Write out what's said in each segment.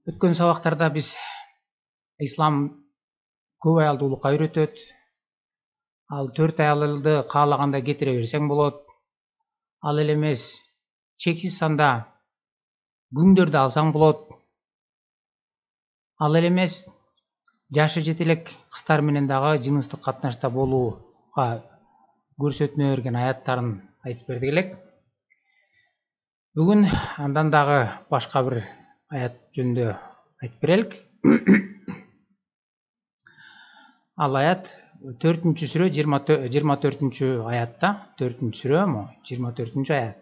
Өткен сабақтарда біз ислам көп аялдуулукка үйрөтөт. Ал 4 аялды каалаганда кетире берсең болот. Ал эле эмес чексиз санда күндөрдү алсаң болот. Ал эле эмес жашы жете элек кыздар менен дагы жыныстык катнашта болууга көрсөтмө берген аяттарын айтып бердик элек. Бүгүн андан дагы башка бир аят жөнүндө айтып берелик. Ал аят 4-сүрө 24-чү аятта, 4-сүрө 24-чү аят.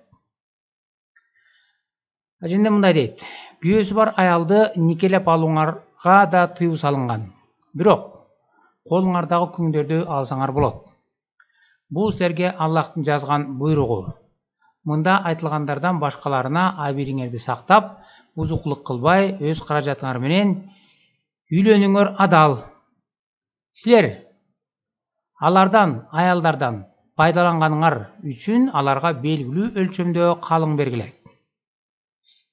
Аженде мындай дейт: күйөөсү бар аялды никелеп алууңарга да тыюу салынган. Бирок колуңардагы күңдөрдү алсаңар болот. Бул силерге Аллахтын жазган буйругу. Мында айтылгандардан башкаларына абийириңерди сактап, бузуклук кылбай, өз каражатыңар менен үйлөнүңөр адал. Силер алардан, аялдардан пайдаланганыңар үчүн аларга белгилүү өлчөмдө калың бергиле.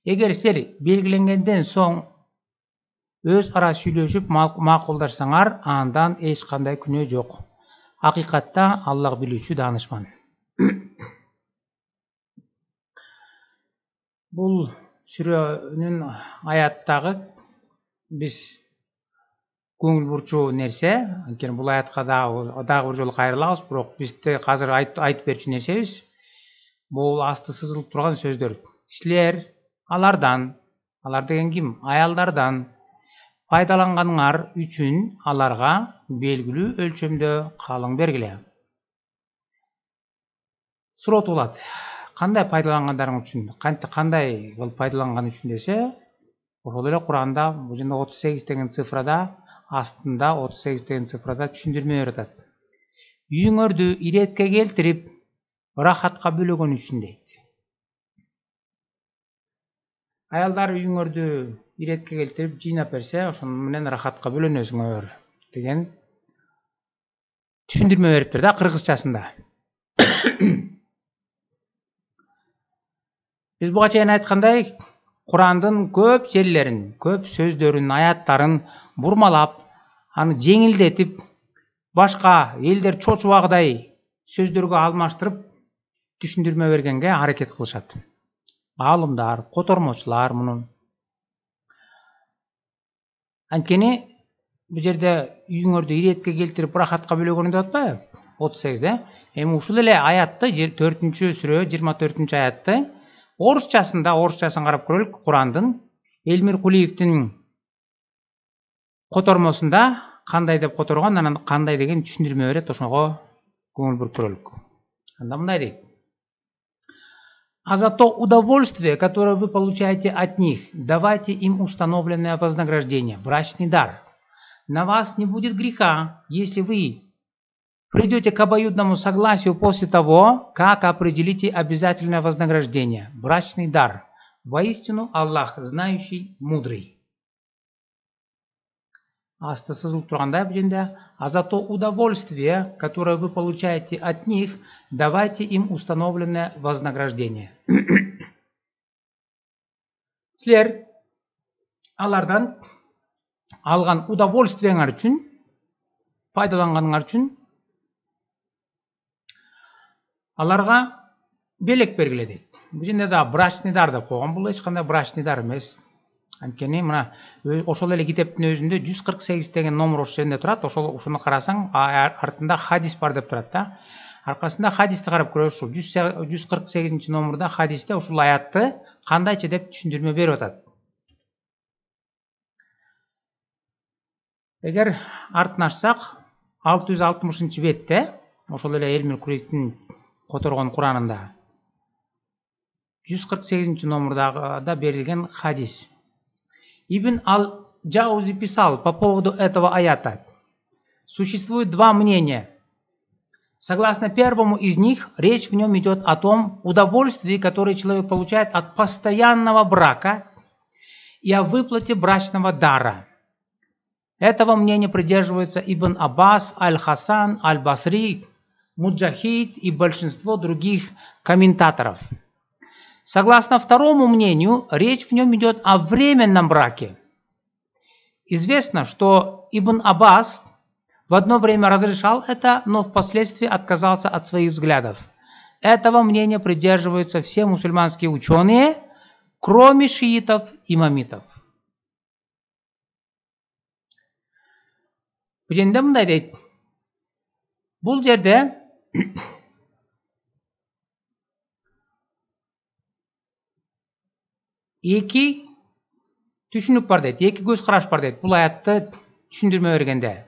Эгер силер белгиленгенден соң өз ара сүйлөшүп макулдашсаңар, андан эч кандай күнөө жок. Акыйкатта Аллах билүүчү даанышман. Бул сүрөнүн аяттагы биз көңүл бурчу нерсе, анткени бул аятка дагы бир жолу кайрылабыз, бирок бизде азыр айтып берчү нерсебиз. Бул асты сызылып турган сөздөр. Силер алардан, алар деген ким? Аялдардан пайдаланганыңар үчүн аларга белгилүү өлчөмдө калың бергиле. Суроо болот. Кандай пайдалангандарың үчүн? Кандай кылып пайдаланган үчүн десе, ошол эле Куранда бул жерде 38 деген цифрада, астында 38 деген цифрада түшүндүрмө берип атат. Үйүңөрдү иретке келтирип, рахатка бөлөгөн үчүн дейт. Аялдар үйүңөрдү иретке келтирип, жыйнап берсе, ошону менен рахатка бөлөнөсүңөр деген түшүндүрмө бериптир да кыргызчасында. Биз буга чейин айткандай, Курандын көп жерлерин, көп сөздөрүн, аяттарын бурмалап, аны жеңилдетип, башка элдер чочубагыдай сөздөргө алмаштырып түшүндүрмө бергенге аракет кылышат. Аалымдар, котормочулар муну. Анткени бул жерде үйүңөрдү иретке келтирип рахатка бөлөгөн деп атпайбы? 38-де. Эми ушул эле аятты 4-сүрө 24-чү аятты орусчасын карап көрөлүк. Курандын Элмир Кулиевдин котормосунда кандай деп которгон, анан кандай деген түшүндүрмө берет, ошого көңүл буруп көрөлүк. Анда мындай дейт: а за то удовольствие, которое вы получаете от них, давайте им установленное вознаграждение, брачный дар. На вас не будет греха, если вы придете к обоюдному согласию после того, как определите обязательное вознаграждение, брачный дар. Воистину Аллах знающий, мудрый. Асты сызылып тургандай бул жерде: а за то удовольствие, которое вы получаете от них, давайте им установленное вознаграждение. Силер алардан алган удовольствиеңар үчүн, пайдаланганыңар үчүн аларга белек бергиле дейт. Бул жерде да брачный дар деп койгон. Бул эч кандай брачный дар эмес. Анткени мына ошол эле китептин өзүндө 148 деген номер ошол жерде турат. Ошону карасаң, артында хадис бар деп турат да. Аркасында хадисти карап көрөбүз. Ушул 148 номерда хадисте ушул аятты кандайча деп түшүндүрмө берип атат. Эгер артын ачсак, 660-бетте ошол эле Элмир Кулиевдин которгон Куранында 148 номерда берилген хадис. Ибн Аль-Джаузи писал по поводу этого аята: существует два мнения. Согласно первому из них, речь в нем идет о том удовольствии, которое человек получает от постоянного брака, и о выплате брачного дара. Этого мнения придерживаются Ибн Аббас, Аль-Хасан, Аль-Басри, Муджахид и большинство других комментаторов. Согласно второму мнению, речь в нем идет о временном браке, Известно, что Ибн Аббас в одно время разрешал это, но впоследствии отказался от своих взглядов. Этого мнения придерживаются все мусульманские ученые, кроме шиитов и имамитов. Bu жерде мындай дейт. Бұл жерде екі түшүнүк бар дейт, екі көз караш бар дейт. Бұл аятты түшүндүрмө бергенде.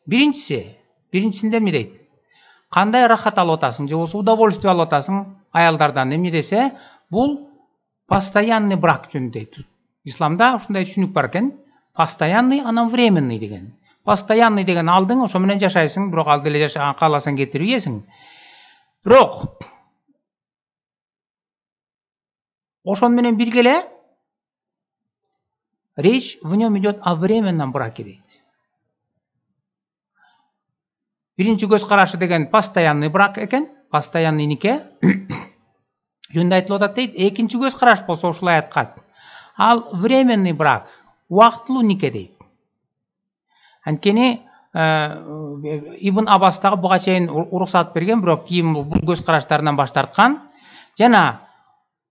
Биринчисинде эмне дейт? Кандай рахат алып атасың, же болбосо удовольствие алып атасың аялдардан эмне десе, бул постоянный брак жөнүндө дейт. Исламда ушундай түшүнүк бар экен. Постоянный, анан временный деген. Постоянный деген алдың, ошо менен жашайсың, бирок ал деле жашаган кааласаң кетирип ийесиң. Бирок ошон менен бирге эле речь в нем идет о временном браке дейт. Биринчи көз карашы деген постоянный брак экен, постоянный нике жөнүндө айтылып атат дейт. Экинчи көз караш болсо ушулай айткан. Ал временный брак, убактылуу нике дейт. Анткени Ибн Аббас дагы буга чейин уруксат берген, бирок кийин бул көз караштарынан баш тарткан. Жана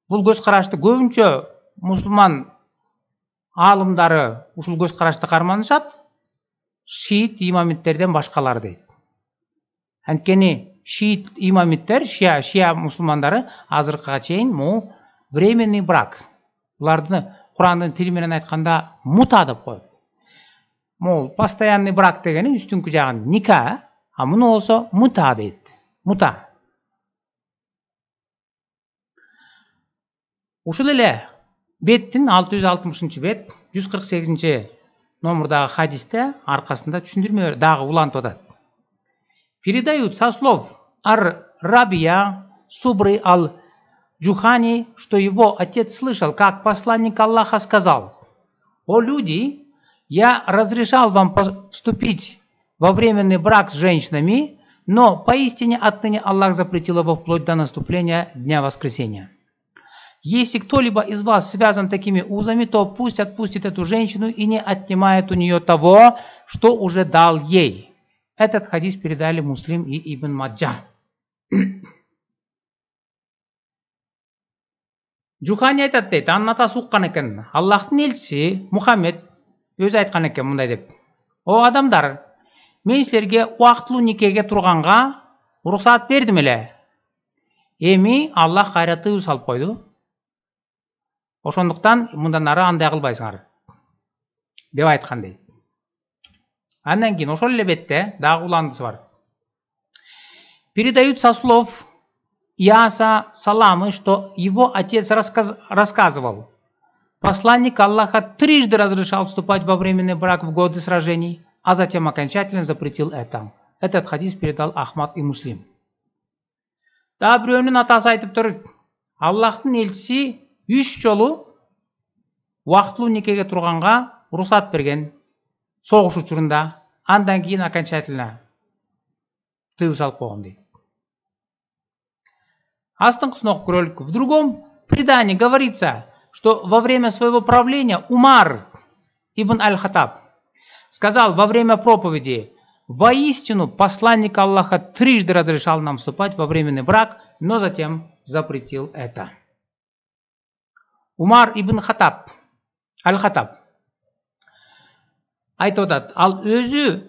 бул көз карашты көбүнчө мусулман аалымдары ушул көз карашты карманышат, шиит имамиттерден башкалары дейт. Анткени шиит имамиттер, шия мусулмандары азыркыга чейин могу временный брак. Буларды Курандын тили менен айтканда мута деп коет. Могу постоянный брак дегени үстүңкү жагын ника, а муну болсо мута дейт. Мута. Ушул эле беттин 660 бет, 148 номурдагы хадисте аркасында түшүндүрмө дагы улантып атат. Передают со слов Ар-Рабия Субры Ал-Джухани, что его отец слышал, как посланник Аллаха сказал: «О люди, я разрешал вам вступить во временный брак с женщинами, но поистине отныне Аллах запретил его вплоть до наступления Дня Воскресения. Если кто-либо из вас связан такими узами, то пусть отпустит эту женщину и не отнимает у нее того, что уже дал ей». Этот хадис передали Муслим и Ибн Маджа. Джухани айтат дейт, анын атасы уккан экен. Аллахтын элчиси Мухаммед өзү айткан экен мындай деп: «О адамдар, мен силерге убактылуу никеге турганга уруксаат бердим эле. Эми Аллах кайра тыюу салып койду. Ошондуктан мындан ары андай кылбайсыңар» деп айткан дейт. Андан кийин ошол эле бетте дагы уландысы бар. Передают со слов Ияса Саламы, что его отец рассказывал: посланник Аллаха трижды разрешал вступать во временный брак в годы сражений, а затем окончательно запретил это. Этот хадис передал Ахмад и Муслим. Да, бирөөнүн атасы айтып тур, Аллахтын элчиси 3 жолу убактылуу никеге турганга уруксат берген согуш учурунда, андан кийин окончательно тыюу салып койгон дейт. Астыңкысын окуп көрөлүк. В другом предании говорится, что во время своего правления Умар ибн Аль-Хаттаб сказал во время проповеди: «Воистину посланник Аллаха трижды разрешал нам вступать во временный брак, но затем запретил это». Умар ибн Хаттаб, Аль-Хаттаб айтып атат, ал өзү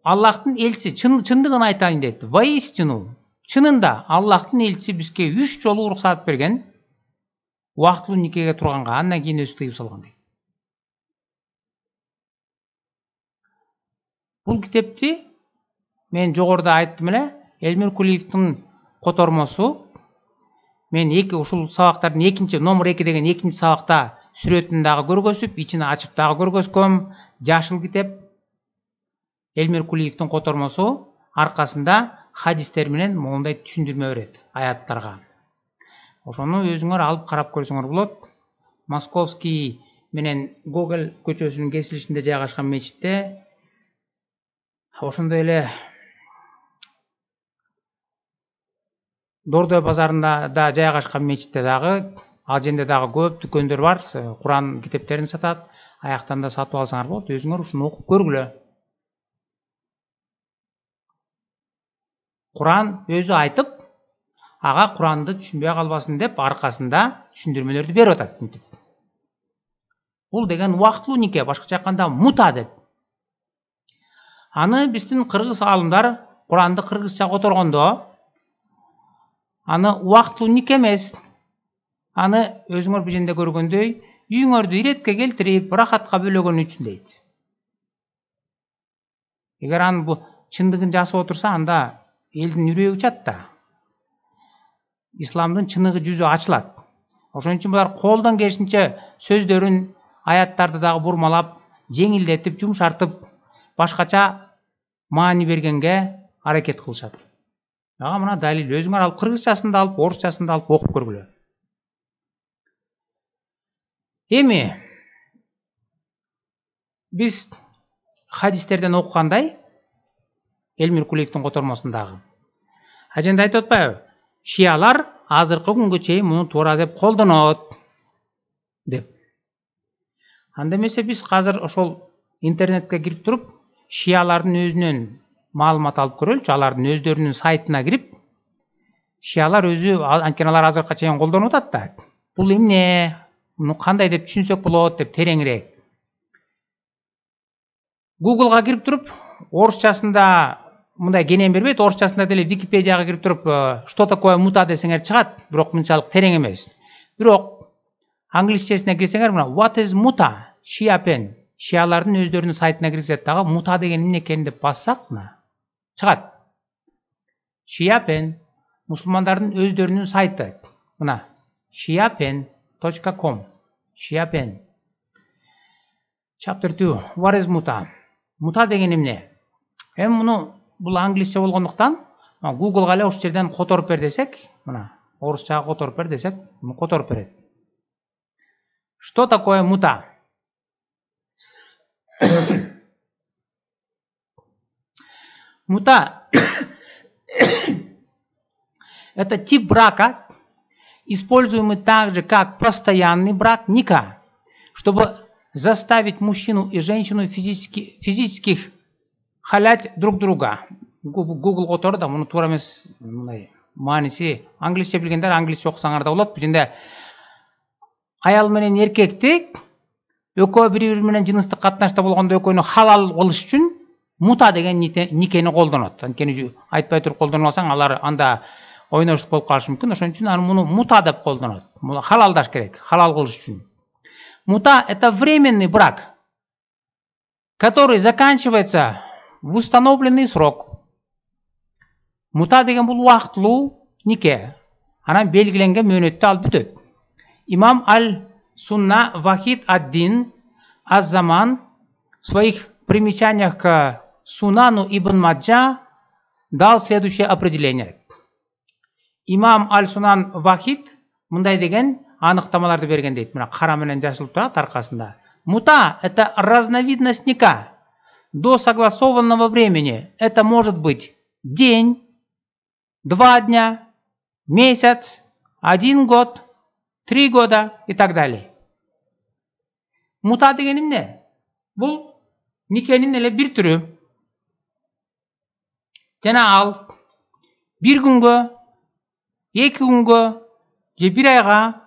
Аллахтын элчиси чындыгын айтайын дейт. Воистину, чынында Аллахтын элчиси бизге 3 жолу уруксаат берген убактылуу никеге турганга, андан кийин өзү тыюу салган дейт. Бул китепти мен жогоруда айттым эле, Элмир Кулиевдин котормосу. Мен ушул сабактардын экинчи номер 2 деген экинчи сабакта сүрөтүн дагы көргөзүп, ичине ачып дагы көргөзгөм. Жашыл китеп. Элмир Кулиевдин котормосу аркасында хадистер менен моундай түшүндүрмө берет аяттарга. Ошону өзүңөр алып карап көрсөңөр болот. Московский менен Гоголь көчөсүнүн кесилишинде жайгашкан мечитте, ошондой эле Дордой базарында да жайгашкан мечитте дагы Ал жерде дагы көп дүкөндөр бар, Куран китептерин сатат. Аяктан да сатып алсаңар болот, өзүңөр ушуну окуп көргүлө. Куран өзү айтып, ага Куранды түшүнбөй калбасын деп аркасында түшүндүрмөлөрдү берип атат. Бул деген убактылуу нике, башкача айтканда мута деп. Аны биздин кыргыз аалымдар Куранды кыргызча которгондо, аны убактылуу нике эмес, аны өзүңөр бул жерде көргөндөй, үйүңөрдү иретке келтирип, рахатка бөлөгөн үчүн дейт. Эгер аны бул чындыгын жасап отурса, анда элдин үрөгү учат да. Исламдын чыныгы жүзү ачылат. Ошон үчүн булар колдон келишинче сөздөрүн, аяттарды дагы бурмалап, жеңилдетип, жумшартып, башкача маани бергенге аракет кылышат. Ага мына далил, өзүңөр алып кыргызчасын да алып, орусчасын да алып окуп көргүлө. Эми биз хадистерден окугандай, Элмир Кулиевдин котормосундагы. Аженде айтып атпайбы? Шиялар азыркы күнгө чейин муну туура деп колдонот деп. Анда эмесе биз азыр ошол интернетке кирип туруп, шиялардын өзүнөн маалымат алып көрөлүчү, алардын өздөрүнүн сайтына кирип, шиялар өзү анткени алар азыркыга чейин колдонуп атат да. Бул эмне? Муну кандай деп түшүнсөк болот деп тереңирээк. Google'га кирип туруп, орусчасында мындай кенен бербейт, орусчасында деле Википедияга кирип туруп, что такое мута десеңер чыгат, бирок мынчалык терең эмес. Бирок англисчесине кирсеңер, мына what is muta? Shia pen. Шиялардын өздөрүнүн сайтына кирсек дагы мута деген эмне экенин деп бассак, мына чыгат. Shia pen мусулмандардын өздөрүнүн сайты. Мына shiapen.com. Shia pen. Chapter 2. What is muta? Мута деген эмне? Эми муну бул англисче болгондуктан Google'га эле ушул жерден которуп бер десек, мына орусчага которуп бер десек, муну которуп берет. Что такое мута? Мута – это тип брака, используемый так же, как постоянный брак, ника, чтобы заставить мужчину и женщину физических халять друг друга. Google котору да, муну туура эмес, мындай мааниси, англисче билгендер англисче окусаңар да болот. Бул жерде аял менен эркекти экөө бири-бири менен жыныстык катнашта болгондо экөөнү халал кылыш үчүн мута деген никени колдонот. Анткени айтпай туруп колдонуп алсаң, алар анда ойношук болуп калышы мүмкүн. Ошон үчүн аны муну мута деп колдонот. Муну халалдаш керек, халал кылыш үчүн. Мута – это временный брак, который заканчивается в установленный срок. Мута деген бул убактылуу нике. Анан белгиленген мөөнөттө алып бүтөт. Имам Аль-Сунна Вахид ад-Дин аз-Заман в своих примечаниях к Сунану Ибн Маджа дал следующее определение. Имам Аль-Сунан Вахид мындай деген аныктамаларды берген дейт. Мына кара менен жасылып турат аркасында. Мута – это разновидность ника. До согласованного времени это может быть день, 2 дня, месяц, 1 год, 3 года и так далее. Мута деген эмне? Бул никенин эле бир түрү. Жана ал 1 күнгө, 2 күнгө, же 1 айга,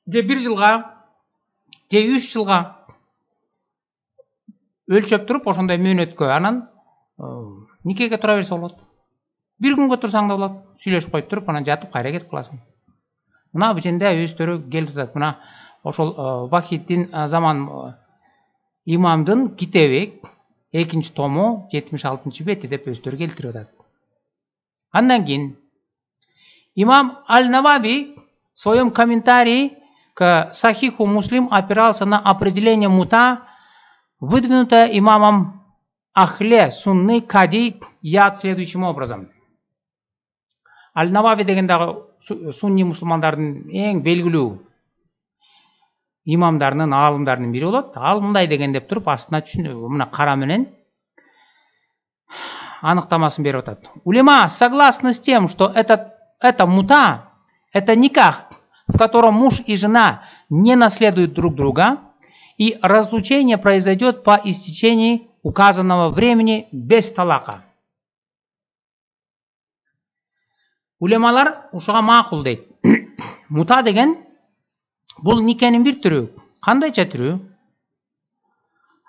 же 1 жылга, же 3 жылга өлчөп туруп, ошондой мөөнөткө анан никеге тура берсе болот. 1 күнгө турсаң да болот, сүйлөшүп коюп туруп, анан жатып кайра кетип каласың. Мына бул жерде өздөрү келип атат. Мына ошол Вахиддин Заман имамдын китеби 2 тому 76 бети деп өздөрү келтирип атат. Андан кийин имам Аль-Навави в своем комментарии к Сахиху Муслим опирался на определение мута, выдвинутое имамом Ахле Сунны Кади Яд следующим образом. Аль-Навави деген дагы сунни мусулмандардын эң белгилүү имамдарынын, аалымдарынын бири болот. Ал мындай деген деп туруп, астына мына кара менен аныктамасын берип атат. Улема согласны с тем, что это мута, это никах, в котором муж и жена не наследуют друг друга, и разлучение произойдет по истечении указанного времени без талака. Улемалар ушуга макул дейт. Мута деген бул никенин бир түрү. Кандайча түрү?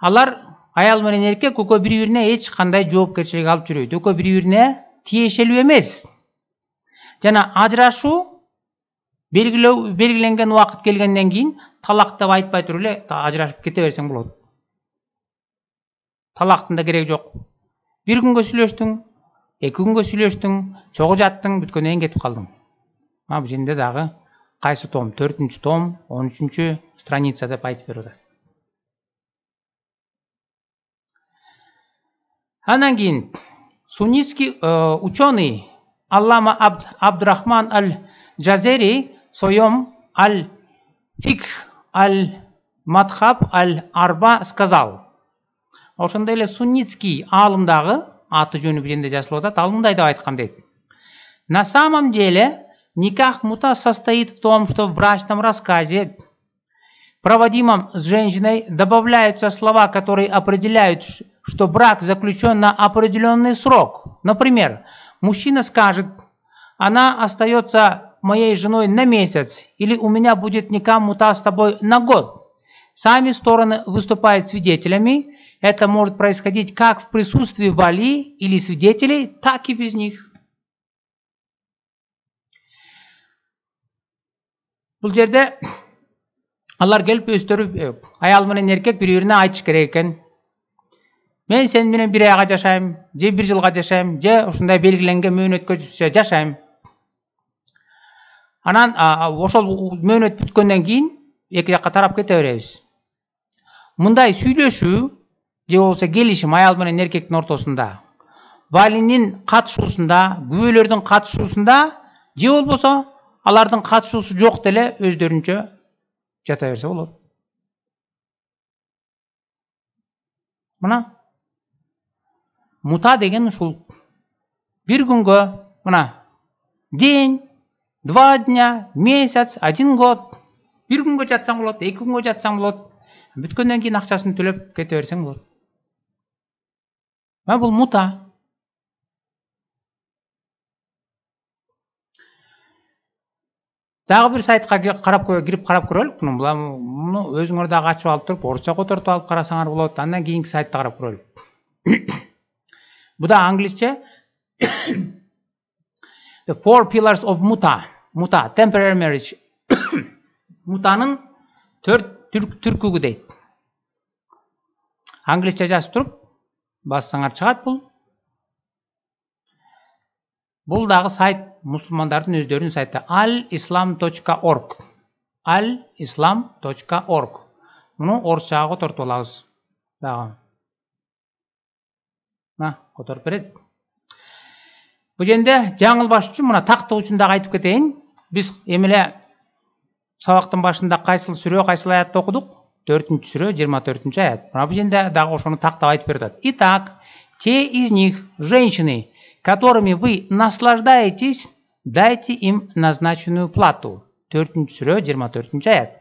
Алар аял менен эркек экөө бири-бирине эч кандай жоопкерчилик алып жүрбөйт. Экөө бири-бирине тиешелүү эмес. Жана ажырашуу белгиленген убакыт келгенден кийин талак деп айтпай туруп эле ажырашып кете берсең болот. Талактын да кереги жок. Бир күнгө сүйлөштүң, 2 күнгө сүйлөштүң, чогуу жаттың, бүткөндөн кийин кетип калдың. Бул жерде дагы кайсы том? 4-ч том, 13-чү страница деп айтып берип атат. Андан кийин суннитский ученый Аллама Абдурахман аль-Джазери в своем аль-Фикх аль-Мадхаб аль-Арба сказал. Ошондой эле суннитский алымдагы аты жөнү бир жерде жазылып атат. Ал мындай деп айткан дейт. На самом деле никах мута состоит в том, что в брачном рассказе, проводимом с женщиной, добавляются слова, которые определяют, что брак заключен на определенный срок. Например, мужчина скажет: она остается моей женой на месяц, или у меня будет никах мута с тобой на год. Сами стороны выступают свидетелями. Это может происходить как в присутствии вали или свидетелей, так и без них. Бул жерде алар келип өздөрү аял менен эркек бири-бирине айтыш керек экен. Мен сен менен 1 айга жашайм, же 1 жылга жашайм, же ушундай белгиленген мөөнөткө жашайм. Анан ошол мөөнөт бүткөндөн кийин эки жакка тарап кете беребиз. Мындай сүйлөшүү же болбосо келишим аял менен эркектин ортосунда, валинин катышуусунда, күбөлөрдүн катышуусунда же болбосо алардын катышуусу жок деле өздөрүнчө жата берсе болот. Мына мута деген ушул бир күнгө, мына день, 2 дня, месяц, 1 год, бир күнгө жатсаң болот, 2 күнгө жатсаң болот, бүткөндөн кийин акчасын төлөп кете берсең болот. Бул мута. Дагы бир сайтка кирип карап көрөлүк. Муну өзүңөр дагы ачып алып туруп, орусча которуп алып карасаңар болот. Андан кийинки сайтта карап көрөлүк. Бу да англисче. The 4 pillars of muta. Muta, temporary marriage. Мутанын 4 түркүгү дейт. Англисче жазып туруп, бассаңар чыгат бул. Бул дагы сайт мусулмандардын өздөрүнүн сайты alislam.org. alislam.org. Муну орусчага которуп алабыз. Дагы. Которуп берет. Бул жерде жаңылбаш үчүн мына тактык үчүн дагы айтып кетейин. Биз эмеле сабактын башында кайсыл сүрө, кайсыл аятты окудук? 4-сүрө, 24 аят. Мына бул жерде дагы ошону тактап айтып берет. Итак, те из них, женщины, которыми вы наслаждаетесь, дайте им назначенную плату. 4-сүрө, 24 аят.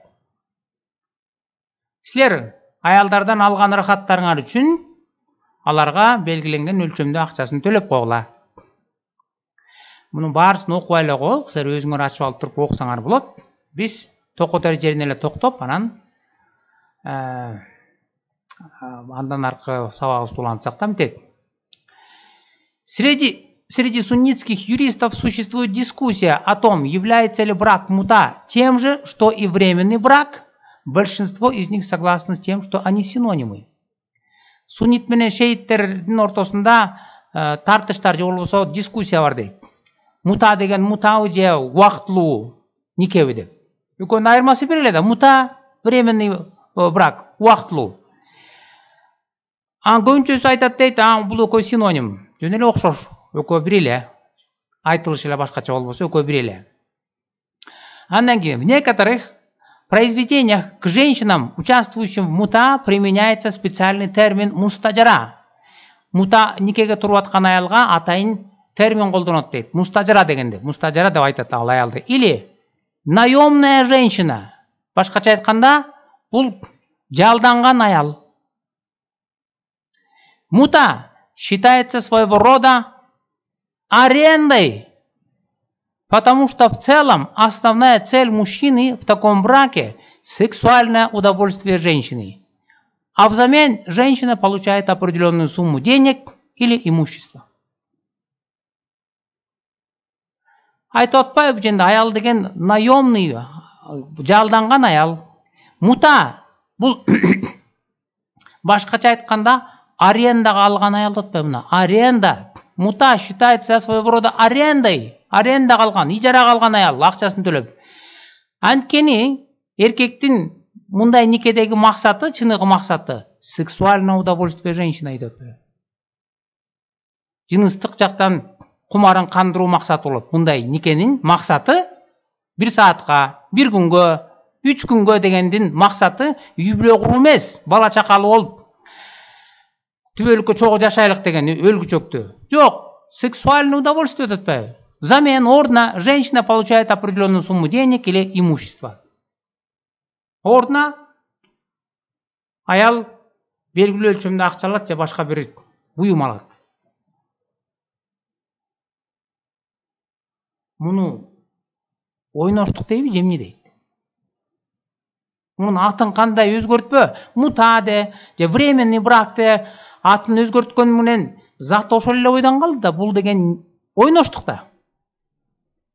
Силер аялдардан алган ырахаттарыңар үчүн аларга белгиленген өлчөмдө акчасын төлөп койгула. Мунун баарысын окубай эле коелук, силер өзүңөр ачып алып туруп окусаңар болот. Биз токотор жерине эле токтоп, анан андан аркы сабагыбызды улантсак да мынтет. Среди суннитских юристов существует дискуссия о том, является ли брак мута тем же, что и временный брак. Большинство из них согласны с тем, что они синонимы. Суннит менен шейттердин ортосунда тартыштар же болбосо дискуссия бар дейт. Мута деген мутабы же убактылуу никеби деп. Экөөнүн айырмасы бир эле да. Мута временный брак, убактылуу. Көбүнчөсү айтат дейт, бул экөө синоним. Жөн эле окшош. Экөө бир эле. Айтылыш эле башкача болбосо экөө бир эле. Андан кийин в некоторых произведениях к женщинам, участвующим в мута, применяется специальный термин мустаджара. Мута никеге туруп аткан аялга атайын термин колдонот дейт. Мустаджара дегенде. Мустаджара деп айтат ал аялды. Или наемная женщина. Башкача айтканда, бул жалданган аял. Мута считается своего рода арендой, потому что в целом основная цель мужчины в таком браке – сексуальное удовольствие женщины. А взамен женщина получает определенную сумму денег или имущества. Айтып атпайбы жөнүндө аял деген наемный, жалданган аял. Мута бул башкача айтканда арендага алган аял деп атпайбы? Аренда. Мута считается своего рода арендой. Арендага алган, ижарага алган аял, акчасын төлөп. Анткени эркектин мындай никедеги максаты, чыныгы максаты сексуальное удовольствие женщиной деп атпайбы? Жыныстык жактан кумарын кандыруу максаты болот. Мындай никенин максаты 1 саатка, 1 күнгө, 3 күнгө дегендин максаты үй бүлө куруу эмес, бала чакалуу болуп түбөлүккө чогуу жашайлык деген өлгүчөктү. Жок, сексуальное удовольствие деп атпайбы? Взамен ордуна женщина получает определенную сумму денег или имущества. Ордуна аял белгилүү өлчөмдө акча алат же башка бир буюм алат. Муну ойноштук дейби, же эмне дейт? Мунун атын кандай өзгөртпө, мута де, же временный брак де, атын өзгөрткөн менен зат ошол эле ойдон калды да, бул деген ойноштук да.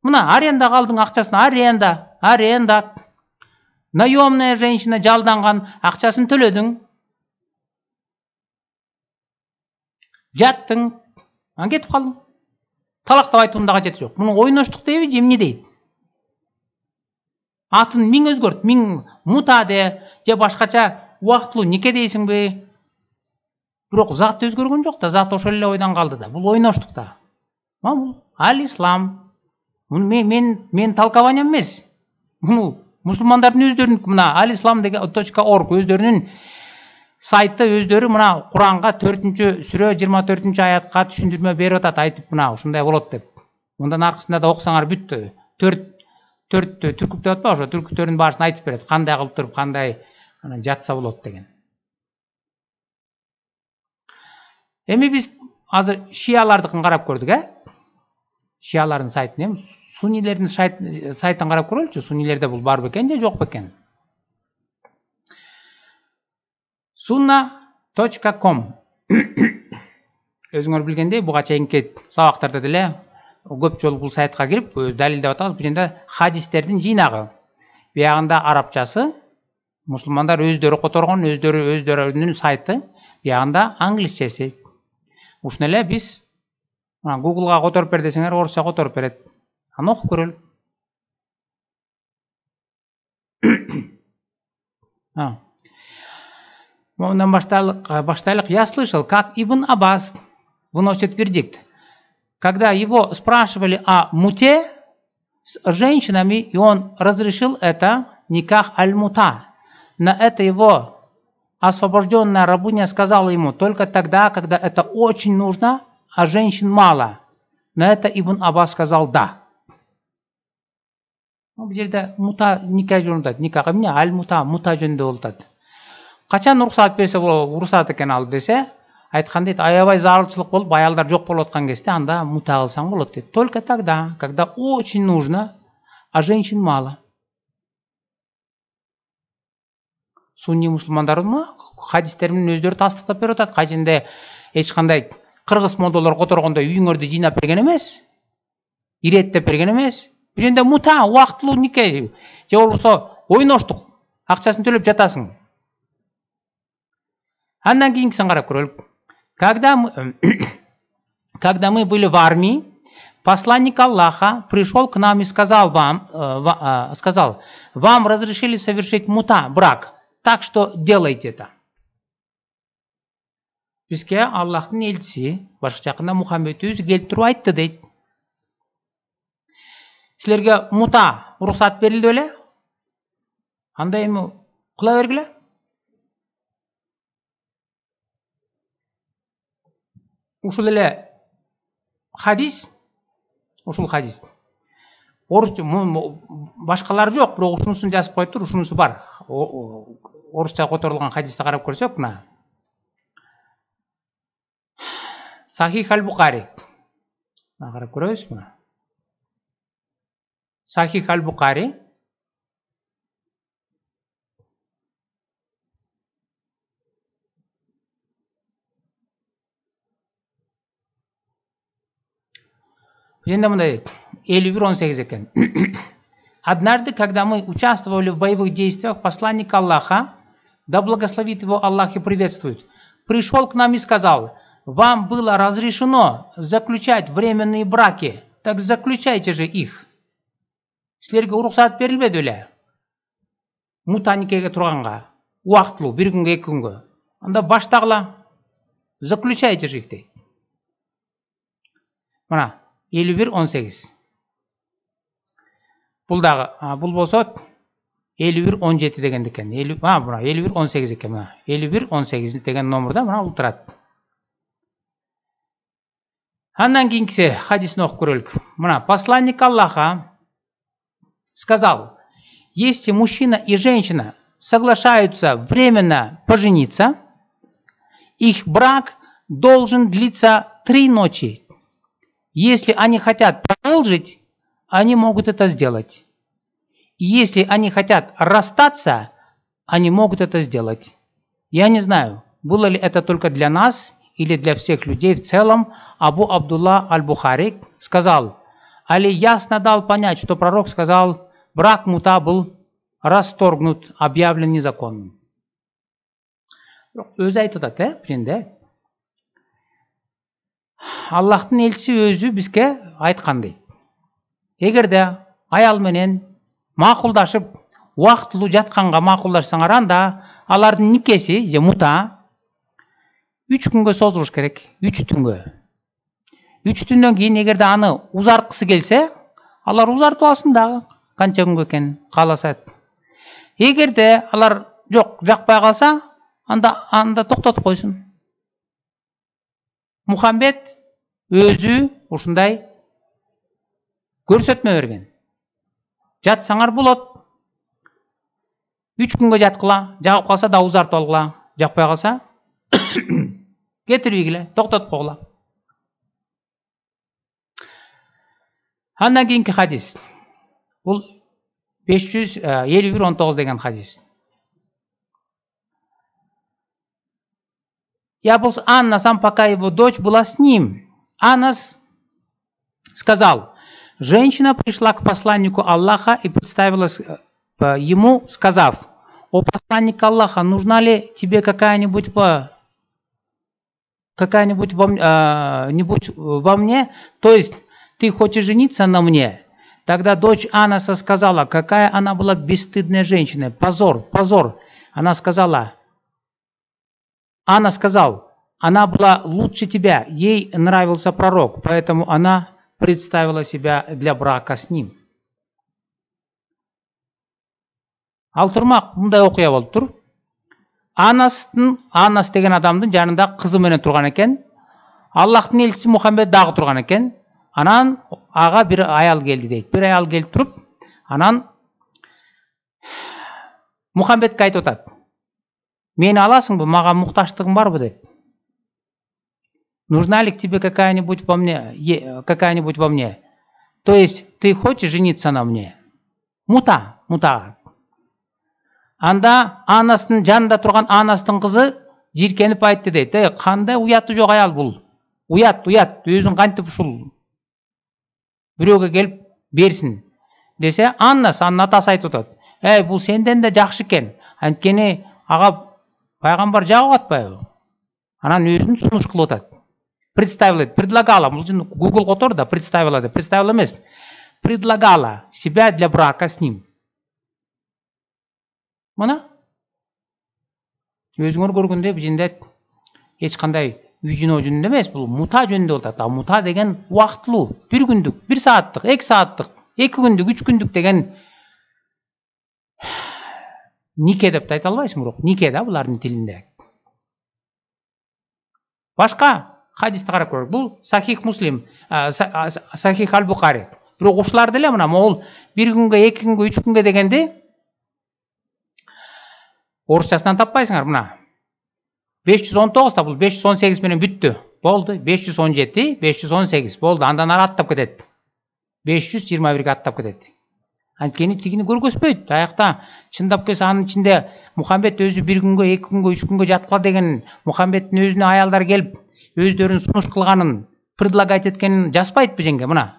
Мына арендага алдың акчасын, аренда. Наемная женщина, жалданган, акчасын төлөдүң. Жаттың, кетип калдың. Талактап айтуунун да кажети жок. Муну ойноштук дейби, же эмне дейт? Атын миң өзгөрт, миң мута де, же башкача убактылуу нике дейсиңби? Бирок зат өзгөргөн жок да, зат ошол эле ойдон калды да. Бул ойноштук да. Бул ал-ислам. Муну мен толкованием эмес. Муну мусулмандардын өздөрүнүн, мына al-islam.org өздөрүнүн сайты, өздөрү мына Куранга 4-сүрө 24-аятка түшүндүрмө берип атат, айтып мына ушундай болот деп. Мындан аркысында да окусаңар бүттү. 4 түркүп деп атпа, ошо түркүптөрдүн баарысын айтып берет. Кандай кылып туруп, кандай жатса болот деген. Эми биз азыр шиялардыкын карап көрдүк, Шиялардын сайтын, суннилердин сайтын карап көрөлүчү. Суннилерде бул бар бекен же жок бекен? sunna.com. Өзүңөр билгендей, буга чейинки сабактарда деле көп жолу бул сайтка кирип далилдеп атабыз. Бул жерде хадистердин жыйнагы. Биягында арабчасы, мусулмандар өздөрү которгон, өздөрүнүн сайты, биягында англисчеси. Ушуну эле биз Google'га которуп бер десеңер, орусча которуп берет. Аны окуп көрөлү. Мындан баштайлык. Я слышал, как Ибн Аббас выносит вердикт. Когда его спрашивали о муте с женщинами, и он разрешил это, никах аль-мута. На это его освобожденная рабыня сказала ему только тогда, когда это очень нужно, а женщин мало. На это Ибн Аббас сказал да. Бул жерде мута никах жөнүндө, никах эмне аль-мута, мута жөнүндө болот. Качан уруксат берсе уруксат экен ал десе, айткан дейт, аябай зарылчылык болуп, аялдар жок болуп аткан кезде анда мута кылсаң болот дейт. Только тогда, когда очень нужно, а женщин мало. Сунни мусулмандардын хадистери менен өздөрү тастыктап берип атат. Кайжинде эч кандай кыргыз модалар которгондой үйүңөрдү жыйнап берген эмес, иреттеп берген эмес. Бул жерде мута, убактылуу нике, же болбосо ойноштук, акчасын төлөп жатасың. Андан кийинкисин карап көрөлүк. Когда мы были в армии, посланник Аллаха пришел к нам и сказал, вам разрешили совершить мута, брак, так что делайте это. Бизге Аллахтын элчиси, башка жакында Мухаммед өзү келип туруп айтты дейт. Силерге мута уруксат берилди беле? Анда эми кыла бергиле. Ушул эле хадис, башкалары жок, бирок ушунусун жазып коюптур, ушунусу бар. Орусча которулган хадисти карап көрсөк, мына Сахих аль-Бухари. Карап көрөбүзбү? Сахих аль-Бухари. Жерде мындай 51:18 экен. Однажды, когда мы участвовали в боевых действиях, посланник Аллаха, да благословит его Аллах и приветствует, пришел к нам и сказал: вам было разрешено заключать временные браки, так заключайте же их. Силерге уруксат берилбеди беле? Мута никеге турганга, убактылуу, 1 күнгө, 2 күнгө. Анда баштагыла, заключайте же их дейт. Мына 51:18. Бул дагы, бул болсо 51:17 деген экен. Мына 51:18 экен. Мына 51:18 деген номерда мына бул турат. Андан кийинкиси хадисин окуп көрөлүк. Мына посланник Аллаха сказал: если мужчина и женщина соглашаются временно пожениться, их брак должен длиться 3 ночи. Если они хотят продолжить, они могут это сделать. И если они хотят расстаться, они могут это сделать. Я не знаю, было ли это только для нас или для всех людей в целом. Абу Абдулла аль-Бухари сказал: Али ясно дал понять, что пророк сказал, брак мута был расторгнут, объявлен незаконным. Өзі айтып атат, биринде. Аллахтын элчиси өзү бизге айткан дейт. Эгерде аял менен макулдашып, убактылуу жатканга макулдашсаңар, анда алардын никеси же мута 3 күнгө созулуш керек, 3 түнгө. 3 түндөн кийин эгерде аны узарткысы келсе, алар узартып алсын дагы, канча күнгө экен кааласа. Эгерде алар жок, жакпай калса, анда токтотуп койсун. Мухаммед өзү ушундай көрсөтмө берген. Жатсаңар болот. 3 күнгө жаткыла, жагып калса да узартып алгыла, жакпай калса кетирип ийгиле, токтотуп койгула. Андан кийинки хадис. Бул 551:19 деген хадис. Я был с Аннасом, пока его дочь была с ним. Анас сказал: женщина пришла к посланнику Аллаха и представилась ему, сказав: о посланник Аллаха, нужна ли тебе какая-нибудь во мне, то есть ты хочешь жениться на мне? Тогда дочь Анаса сказала, какая она была бесстыдная женщина, позор, позор. Анна сказал, она была лучше тебя, ей нравился пророк, поэтому она представила себя для брака с ним. Ал турмак мындай окуя болуп тур. Анас деген адамдын жанында кызы менен турган экен. Аллахтын элчиси Мухаммед дагы турган экен. Анан ага бир аял келди дейт. Бир аял келип туруп, анан Мухаммедке айтып атат: мени аласыңбы, мага муктаждыгың барбы дейт. Нужна ли к тебе какая-нибудь во мне? То есть ты хочешь жениться на мне? Мута. Анда анастын жанында турган анастын кызы жиркенип айтты дейт. Кандай уяты жок аял бул? Уят, өзүн кантип ушул бирөөгө келип берсин десе, Анна атасы айтып атат: бул сенден да жакшы экен. Анткени ага пайгамбар жагып атпайбы? Анан өзүн сунуш кылып атат. Предлагала, Google котор да представила эмес. Предлагала себя для брака с ним. Мына өзүңөр көргөндөй бул жерде эч кандай үй жиноо жөнүндө эмес, бул мута жөнүндө болуп атат. Мута деген убактылуу, 1 күндүк, 1 сааттык, 2 сааттык, 2 күндүк, 3 күндүк деген нике деп айта албайсың, бирок нике да булардын тилинде. Башка хадисти карап көрөлүк. Бул Сахих Муслим, Сахих аль-Бухари Бирок ушулар деле мына могул 1 күнгө, 2 күнгө, 3 күнгө дегенди орусчасынан таппайсыңар мына. 519 да бул 518 менен бүттү. Болду. 517, 518 болду. Андан ары аттап кетет. 521ге аттап кетет. Анткени тигини көргөзбөйт. Аякта чындап келсе анын ичинде Мухаммед өзү 1 күнгө, 2 күнгө, 3 күнгө жаткыла деген, Мухаммедтин өзүнө аялдар келип өздөрүн сунуш кылганын, предлагать эткенин жазбайтпы жеңге мына.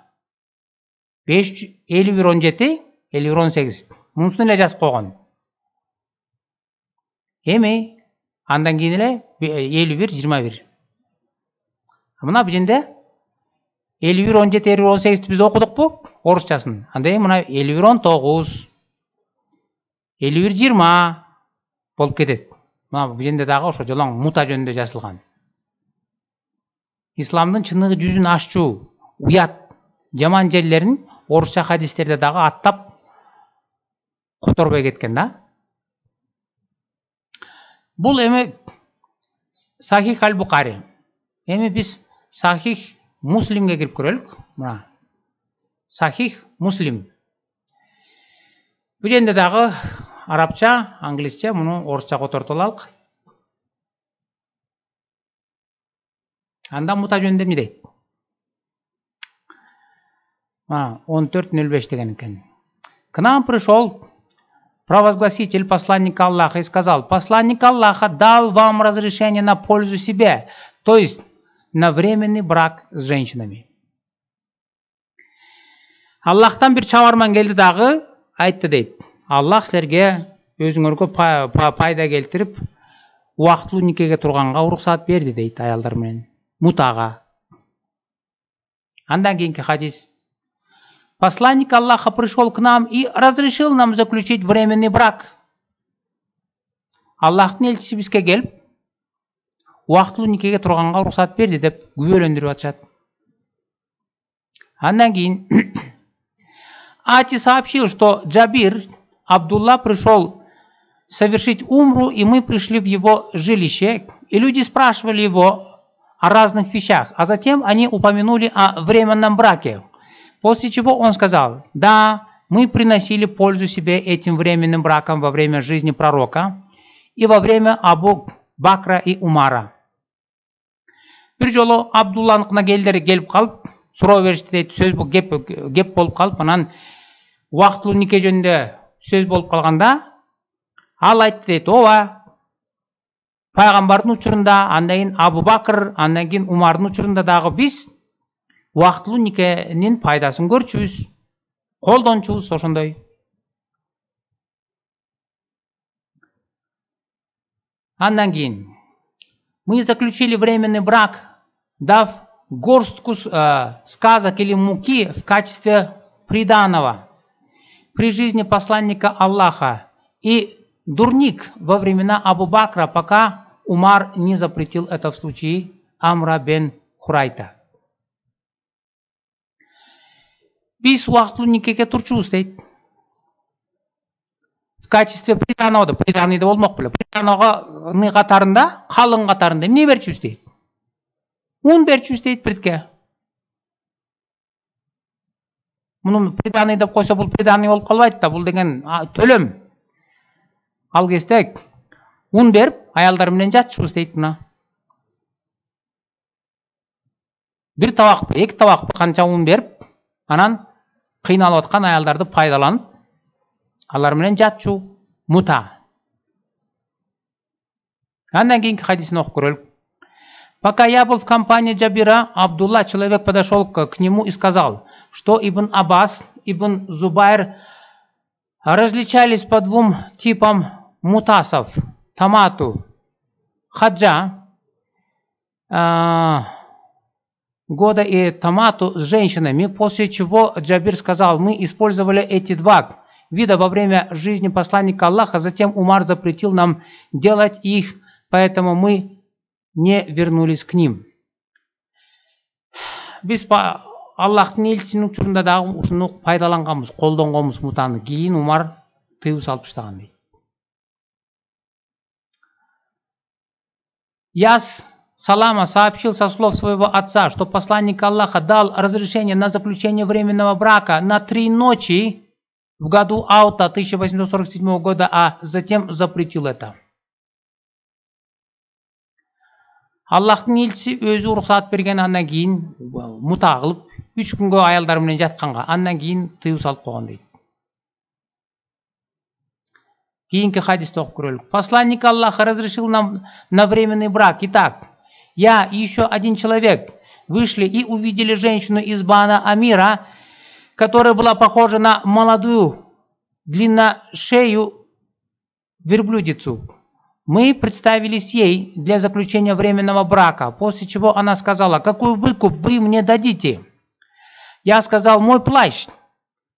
5117, 5118. Мунусун эле жазып койгон. Эми андан кийин эле 5121. Мына бул жерде 5117, 5118 биз окудукпу орусчасын. Анда эми мына 5119, 5120 болуп кетет. Мына бул жерде дагы ошо жолоң мута жөнүндө жазылган. Исламдын чыныгы жүзүн аччу, уят, жаман жерлерин орусча хадистерде дагы аттап которбой кеткен да. Бул эми Сахих аль-Бухари. Эми биз Сахих Муслимге кирип көрөлүк. Мына Сахих Муслим. Бул жерде дагы арабча, англисче, муну орусча котортуп алалык. Анда мута жөнүндө эмне дейт? 14:05 деген экен. К нам пришел провозгласитель посланника Аллаха и сказал: посланник Аллаха дал вам разрешение на пользу себе, то есть на временный брак с женщинами. Аллахтан бир чабарман келди дагы айтты дейт. Аллах силерге өзүңөргө пайда келтирип, убактылуу никеге турганга уруксат берди дейт аялдар менен. Мутага. Андан кийинки хадис. Посланник Аллаха пришел к нам и разрешил нам заключить временный брак. Аллахтын элчиси бизге келип, убактылуу никеге турганга уруксат берди деп күбөлөндүрүп атышат. Андан кийин Ати сообщил, что Джабир Абдулла пришел совершить умру, и мы пришли в его жилище, и люди спрашивали его о разных вещах, а затем они упомянули о временном браке. После чего он сказал: да, мы приносили пользу себе этим временным браком во время жизни пророка и во время Абу Бакра и Умара. Бир жолу Абдулланыкына келдери келип калып, суроо беришти дейт, сөз кеп болуп калып, анан убактылуу нике жөнүндө сөз болуп калганда, ал айтты дейт: ооба, пайгамбардын учурунда, андан кийин Абу Бакр, андан кийин Умардын учурунда дагы биз убактылуу никенин пайдасын көрчүбүз, колдончубуз ошондой. Андан кийин мы заключили временный брак, дав горстку сказок или муки в качестве приданого при жизни посланника Аллаха и дурник во времена Абу Бакра, пока Умар не запретил это в случае Амра бен Хурайта. Биз убактылуу никеге турчубуз дейт. В качестве приданого, приданый да болмок беле. Приданыгы катарында, калың катарында эмне берчүбүз дейт? Un берчүбүз дейт предке. Муну приданый деп койсо, бул приданый болуп калбайт да, бул деген төлөм. Ал кезде un берип, аялдар менен жатышыбыз дейт мына. Бир табакпы, эки табакпы, канча un берип, анан кыйналып аткан аялдарды пайдаланып, алар менен жатчу, мута. Андан кийинки хадисин окуп көрөлүк. Пока я был в компании Джабира, Абдулла, человек подошел к нему и сказал, что Ибн Аббас, Ибн Зубайр различались по двум типам мутасов: тамату, хаджа, года и тамату с женщинами, после чего Джабир сказал: мы использовали эти два вида во время жизни посланника Аллаха, затем Умар запретил нам делать их, поэтому мы не вернулись к ним. Биз Аллахтын элчисинин учурунда дагы ушуну пайдаланганбыз, колдонгонбуз мутаны. Кийин Умар тыюу салып таштаган дейт. Я Салама сообщил со слов своего отца, что посланник Аллаха дал разрешение на заключение временного брака на 3 ночи в году Аута 1847 года, а затем запретил это. Аллахтың елшісі өзі рұқсат берген, андан кейін мұта қылып 3 күнге аялдар менен жатқанға, андан кейін тыю салып қойған дейді. Кейінгі хадисті оқып көрелік. Посланник Аллаха разрешил нам на временный брак. Итак, я и еще один человек вышли и увидели женщину из Бана Амира, которая была похожа на молодую длинношею верблюдицу. Мы представились ей для заключения временного брака, после чего она сказала: какой выкуп вы мне дадите? Я сказал: мой плащ.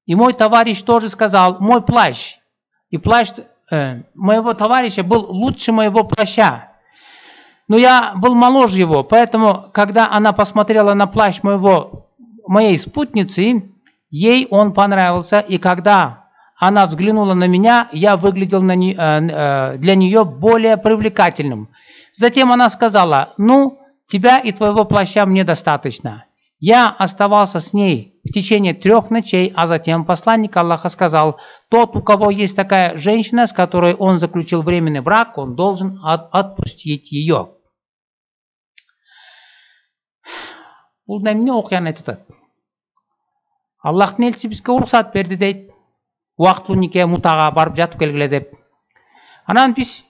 И мой товарищ тоже сказал: мой плащ. И плащ моего товарища был лучше моего плаща. Но я был моложе его, поэтому, когда она посмотрела на плащ моей спутницы, ей он понравился, и когда она взглянула на меня, я выглядел для нее более привлекательным. Затем она сказала: ну, тебя и твоего плаща мне достаточно. Я оставался с ней в течение 3 ночей, а затем посланник Аллаха сказал: тот, у кого есть такая женщина, с которой он заключил временный брак, он должен отпустить ее. Бұл немене оқияны айтады. Аллахтың елшісі бізге рұқсат берді дейді. Уақытлы неке мұтаға барып жатып келгіле деп. Анан біз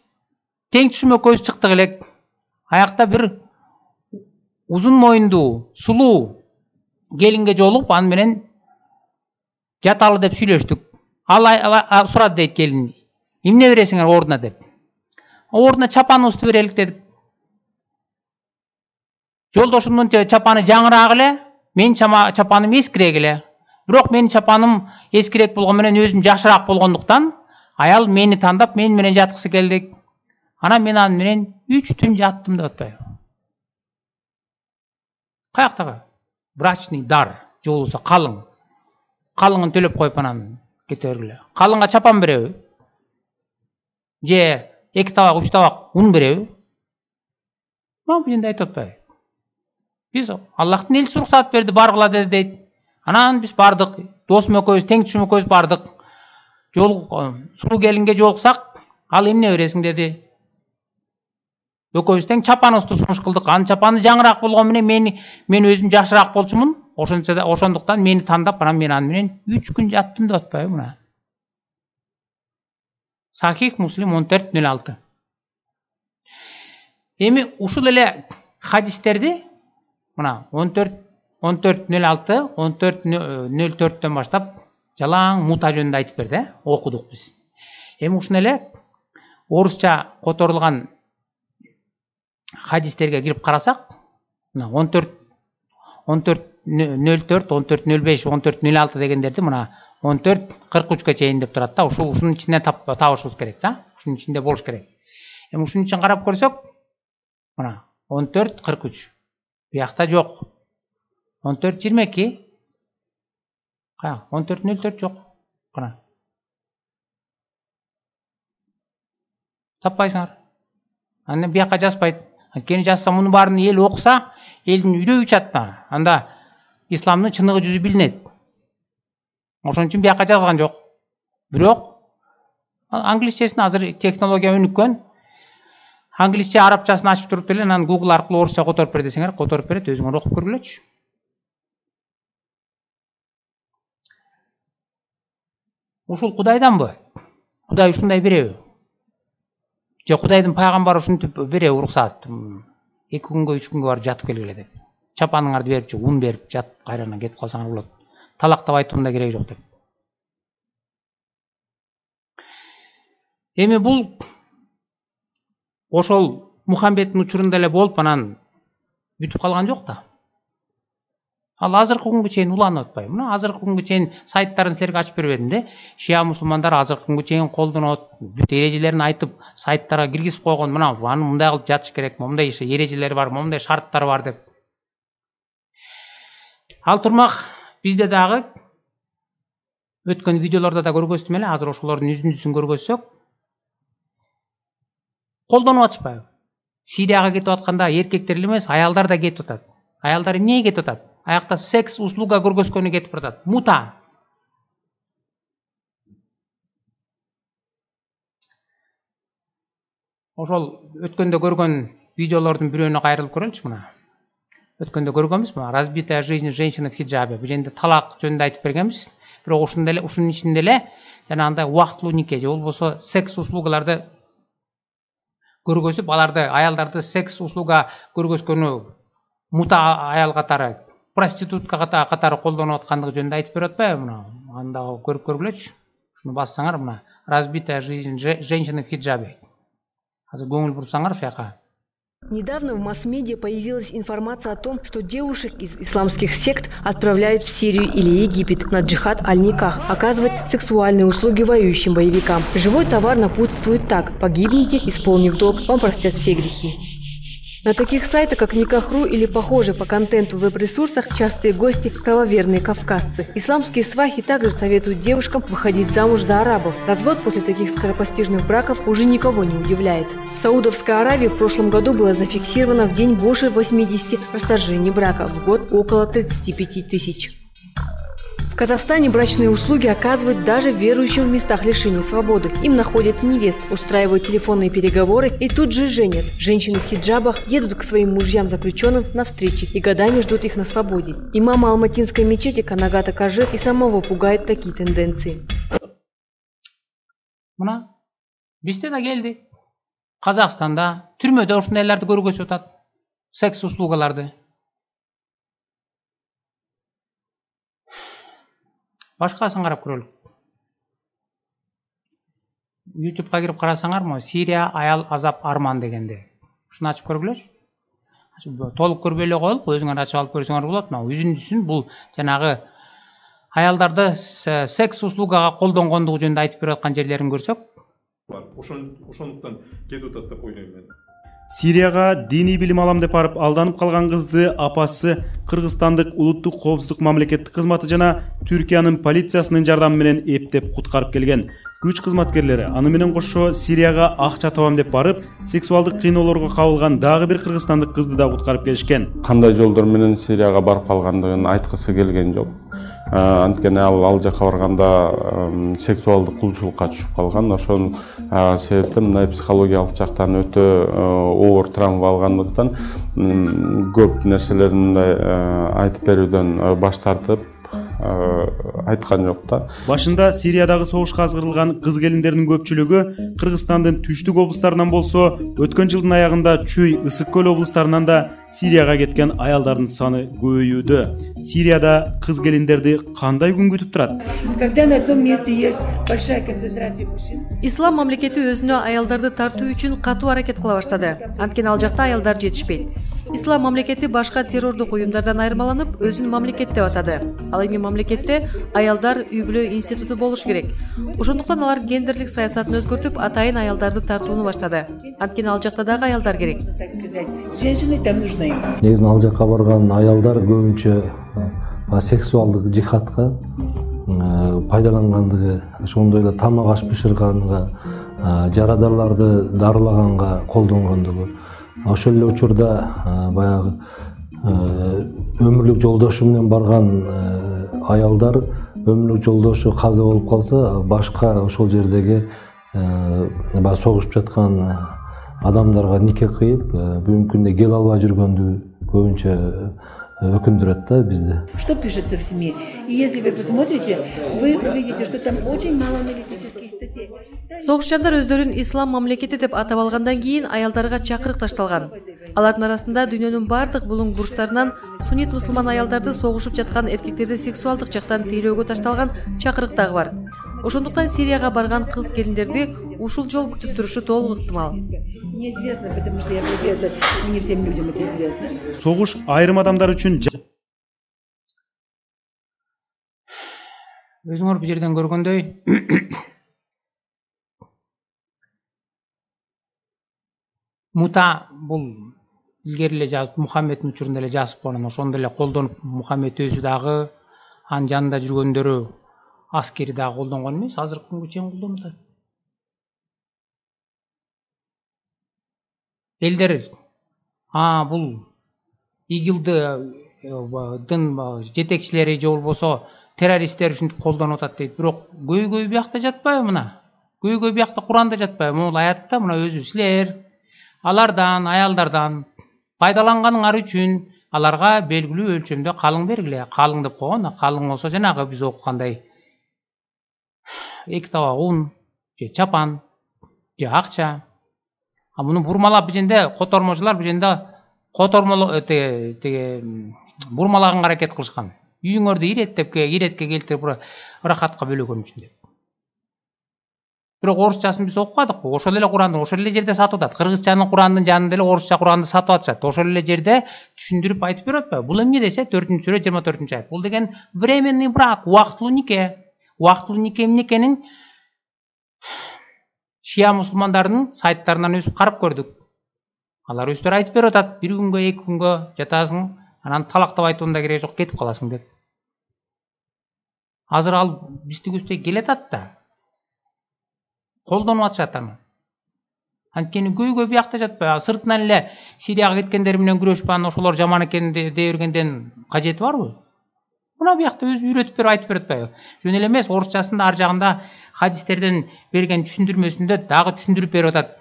тең түшім көз шықты келек. Аяқта бір uzun мойынды, сұлу келінге жолығып, анменен жаталы деп сөйлештік. Сұрады дейді келін: емне бересіңер орнына деп. Орнына чапан усты берелік дедік. Жолдошымның чапаны жаңырақ еле, мен чапаным ескірек еле. Бірақ менің чапаным ескірек болғанмен өзім жақшырақ болғандықтан, аял мені таңдап, менен жатқысы келдік. Ана мен анменен 3 түн жаттым да өтпей. Қаяқтағы? Брачный дар жолуса қалың. Қалыңын төлеп қойып анан кете бергіле. Қалыңға чапан береу. Же 2 табақ, 3 табақ ұн береу. Бұл енді айтып өтпей. Biz Allah'ın elçisi ruhsat verdi, bargıla dedi deydi. Anan biz bardık, dosum ököz, teң түшüm ököz bardık. Sulu gelinge joluksak, al emne öresin dedi. Ököz teң çapan usты sunuş kıldık. An çapanı жаңырақ болған менен мен өзім жақшырақ болчумун. Ошондуктан мени тандап, анан мен аны менен 3 күн жаттым да өтпөй мына. Сахих Муслим 14:06. Эми ушул эле хадистерди мына 14:06, 14:04-тен баштап жалаң мута жөнүндө айтып берди, окудук биз. Эми ушуну эле орусча которулган хадистерге кирип карасак, мына 14:04, 14:05, 14:06 дегендерди мына 14:43 чейин деп турат да. Ушунун ичинен табышыбыз керек да. Ушунун ичинде болуш керек. Эми ушунун үчүн карап көрсөк, мына 14:43. Бияқта жоқ. 14:22. 14:04 жоқ. Қана. Таппайсыңар. Аны бияққа жазбайды. Кені жазса, мұны барын ел оқыса, елдің үрейі чатма. Анда исламның чынығы жүзі білінеді. Ошон үчүн бияққа жазған жоқ. Бирок англисчесин азыр технология өнүккөн. Англисче, арабчасын ачып туруп эле, анан Google аркылуу орусча которуп бер десеңер, которуп берет, өзүңөр окуп көргүлөчү. Ушул Кудайданбы? Кудай ушундай береби? Же Кудайдын пайгамбары ушинтип береби уруксат? 2 күнгө, 3 күнгө барып жатып келгиле деп. Чапаныңарды берипчи, ун берип жатып кайрадан кетип калсаңар болот. Талактап айтуунун да кереги жок деп. Эми бул ошол Мухаммедтин учурунда эле болуп, анан бүтүп калган жок да. Ал азыркы күнгө чейин уланып атпайбы? Мына азыркы күнгө чейин сайттарын силерге ачып бербедим де. Шия мусулмандар азыркы күнгө чейин колдонот, бүт эрежелерин айтып, сайттарга киргизип койгон. Мына аны мындай кылып жатыш керек, мындай эрежелери бар, мындай шарттары бар деп. Ал турмак бизде дагы өткөн видеолордо да көргөздүм эле, азыр ошолордун үзүндүсүн көргөзсөк, колдонуп атышпайбы? Сирияга кетип атканда эркектер эле эмес, аялдар да кетип атат. Аялдар эмне кетип атат? Аякта секс услуга көргөзгөнү кетип баратат. Мута. Ошол өткөндө көргөн видеолордун бирөөнө кайрылып көрөлүчү мына. Өткөндө көргөнбүз мына разбитая жизнь женщины в хиджабе. Бул жерде талак жөнүндө айтып бергенбиз. Бирок ушунун ичинде эле жанагындай убактылуу нике же болбосо секс услугаларды көргөзүп, аларды аялдарды секс услуга көргөзгөнү мута аял катары, проститутка катары колдонуп аткандыгы жөнүндө айтып берип атпайбы мына. Аны дагы көрүп көргүлөчү. Ушуну бассаңар мына разбитая жизнь женщины в хиджабе. Азыр көңүл бурсаңар ушул жака. Недавно в масс-медиа появилась информация о том, что девушек из исламских сект отправляют в Сирию или Египет на джихад аль-Никах, оказывать сексуальные услуги воюющим боевикам. Живой товар напутствует так: погибните, исполнив долг, вам простят все грехи. На таких сайтах, как Никах.ру или похожих по контенту веб-ресурсах, частые гости – правоверные кавказцы. Исламские свахи также советуют девушкам выходить замуж за арабов. Развод после таких скоропостижных браков уже никого не удивляет. В Саудовской Аравии в прошлом году было зафиксировано в день больше 80 расторжений брака, в год около 35 тысяч. В Казахстане брачные услуги оказывают даже верующим в местах лишения свободы. Им находят невест, устраивают телефонные переговоры и тут же женят. Женщины в хиджабах едут к своим мужьям-заключенным на встречи и годами ждут их на свободе. Имама алматинской мечети Канагата Кажи и самого пугает такие тенденции. Мына бизде да келди. Казакстанда түрмөдө ушундайларды көргөзүп атат. Секс услугаларды. Башкасын карап көрөлүк. YouTube'га кирип карасаңар, мо Сирия аял азап арман дегенде. Ушуну ачып көргүлөчү. Толук көрбөй эле коелук, өзүңөр ачып алып көрсөңөр болот. Мына үзүндүсүн бул жанагы аялдарды секс услугага колдонгондугу жөнүндө айтып берип аткан жерлерин көрсөк, ошондуктан кетип атат деп ойлойм мен. Сирияга диний билим алам деп барып алданып калган кызды апасы Кыргызстандык улуттук коопсуздук мамлекеттик кызматы жана Түркиянын полициясынын жардамы менен эптеп куткарып келген. Күч кызматкерлери аны менен кошо Сирияга акча табам деп барып, сексуалдык кыйноолорго кабылган дагы бир кыргызстандык кызды да куткарып келишкен. Кандай жолдор менен Сирияга барып калгандыгын айткысы келген жок. Анткени ал жака барганда сексуалдык кулчулукка түшүп калган. Ошол себептен мына психологиялык жактан өтө оор травма алгандыктан көп нерселерин айтып берүүдөн баш тартып айткан жок да. Башында Сириядагы согушка азгырылган кыз келиндердин көпчүлүгү Кыргызстандын түштүк облустарынан болсо, өткөн жылдын аягында Чүй, Ысык көл облустарынан да Сирияга кеткен аялдардын саны көбөйүүдө. Сирияда кыз келиндерди кандай күн күтүп турат? Когда на одном месте есть большая концентрация мужчин. Ислам мамлекети өзүнө аялдарды тартуу үчүн катуу аракет кыла баштады. Анткени ал жакта аялдар жетишпейт. Ислам мамлекети башка террордук уюмдардан айырмаланып, өзүн мамлекет деп атады. Ал эми мамлекетте аялдар үй-бүлө институту болуш керек. Ошондуктан алар гендерлик саясатын өзгөртүп, атайын аялдарды тартууну баштады. Анткени ал жакта дагы аялдар керек. Женщины там нужны. Негизинен ал жака барган аялдар көбүнчө сексуалдык жихадка пайдалангандыгы, ошондой эле тамак аш бышырганга, жарадарларды дарылаганга колдонгондугу. Ошол эле учурда баягы өмүрлүк жолдошу менен барган аялдар өмүрлүк жолдошу каза болуп калса, башка ошол жердеги баягы согушуп жаткан адамдарга нике кыйып, бүгүнкү күндө келе албай жүргөндү көбүнчө өкүндүрөт да бизде. Что пишется в СМИ? И если вы посмотрите, вы увидите, что там очень мало аналитических статей. Согушчандар өздөрүн ислам мамлекети деп атап алгандан кийин аялдарга чакырык ташталган. Алардын арасында дүйнөнүн бардык булуң бурчтарынан суннит мусулман аялдарды согушуп жаткан эркектерди сексуалдык жактан тейлөөгө ташталган чакырык дагы бар. Ошондуктан Сирияга барган кыз келиндерди ушул жол күтүп турушу толук ыктымал. Неизвестно, потому что я привязан, не всем людям это известно. Согуш айрым адамдар үчүн өзүңөр бул жерден көргөндөй мута бул илгери эле жазып, Мухаммедтин учурунда эле жазып койгон, ошондо эле колдонуп Мухаммед өзү дагы анын жанында жүргөндөрү аскери дагы колдонгон эмес, азыркы күнгө чейин колдонуп атат. элдер бул игилдин жетекчилери же болбосо террористтер үчүнтүп колдонуп атат дейт. Бирок көйгөй биякта жатпайбы мына? Көйгөй биякта Куранда жатпайбы? Могул аятта мына өзү силер алардан, аялдардан пайдаланганыңар үчүн аларга белгилүү өлчөмдө калың бергиле. Калың деп койгон, калың болсо жанагы биз окугандай 2 табак un, же чапан, же акча. Муну бурмалап биженде котормочулар биженде бурмалаганга аракет кылышкан. Үйүңөрдү иретке келтирип ырахатка бөлөгөн үчүн деп. Бирок орусчасын биз окубадыкпы? Ошол эле Куранды ошол эле жерде сатып атат. Кыргызчанын Курандын жанында эле орусча Куранды сатып атышат. Ошол эле жерде түшүндүрүп айтып берип атпайбы? Бул эмне десе 4-сүрө 24-аят. Бул деген временный брак, убактылуу нике. Убактылуу нике эмне экенин шия мусулмандарынын сайттарынан өсүп карап көрдүк. Алар өздөрү айтып берип атат, 1 күнгө, 2 күнгө жатасың, анан талактап айтуунда кереги жок, кетип каласың деп. Азыр ал бизди көздөй келатат да. Колдонуп атышат аны. Анткени көйгөй биякта жатпайбы? Сыртынан эле Сирияга кеткендер менен күрөшүп, ошолор жаман экен дей бергенден кажети барбы? Мына биякта өзү үйрөтүп берип айтып берип атпайбы? Жөн эле эмес, орусчасында ар жагында хадистерден берген түшүндүрмөсүндө дагы түшүндүрүп берип атат.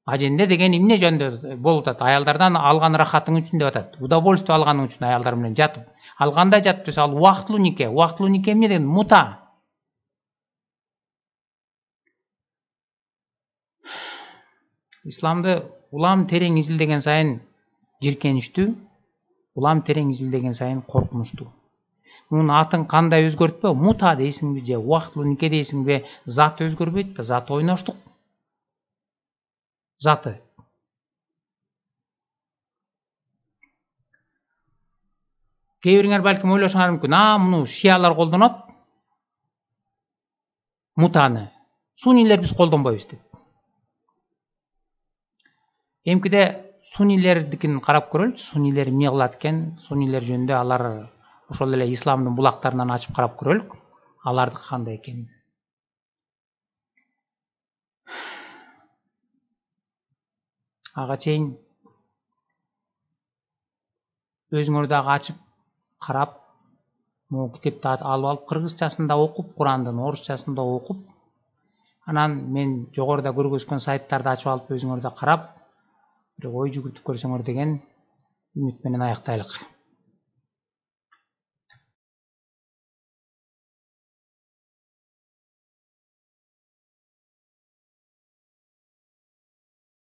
Аженде деген эмне жөнүндө болуп атат? Аялдардан алган рахатың үчүн деп атат. Удовольствие алганың үчүн аялдар менен жатып. Ал кандай жатып десе, ал убактылуу нике. Убактылуу нике эмне деген? Мута. Исламды улам терең изилдеген сайын жиркеничтүү, улам терең изилдеген сайын коркунучтуу. Мунун атын кандай өзгөртпө? Мута дейсиңби же убактылуу нике дейсиңби? Заты өзгөрбөйт да, заты ойноштук. Заты. Кээ бириңер балким ойлошуңар мүмкүн, муну шиялар колдонот. Мутаны. Сунилер биз колдонбойбуз деп. Эмкиде сунилердикин карап көрөлчү. Сунилер эмне кылат экен? Сунилер жөнүндө алар ошол эле исламдын булактарынан ачып карап көрөлүк. Алардыкы кандай экенин. Ага чейин өзүңөр дагы ачып карап, могу китепти алып кыргызчасын да окуп, Курандын орусчасын да окуп, анан мен жогоруда көргөзгөн сайттарды ачып алып өзүңөр да карап, бир ой жүгүртүп көрсөңөр деген үмүт менен аяктайлык.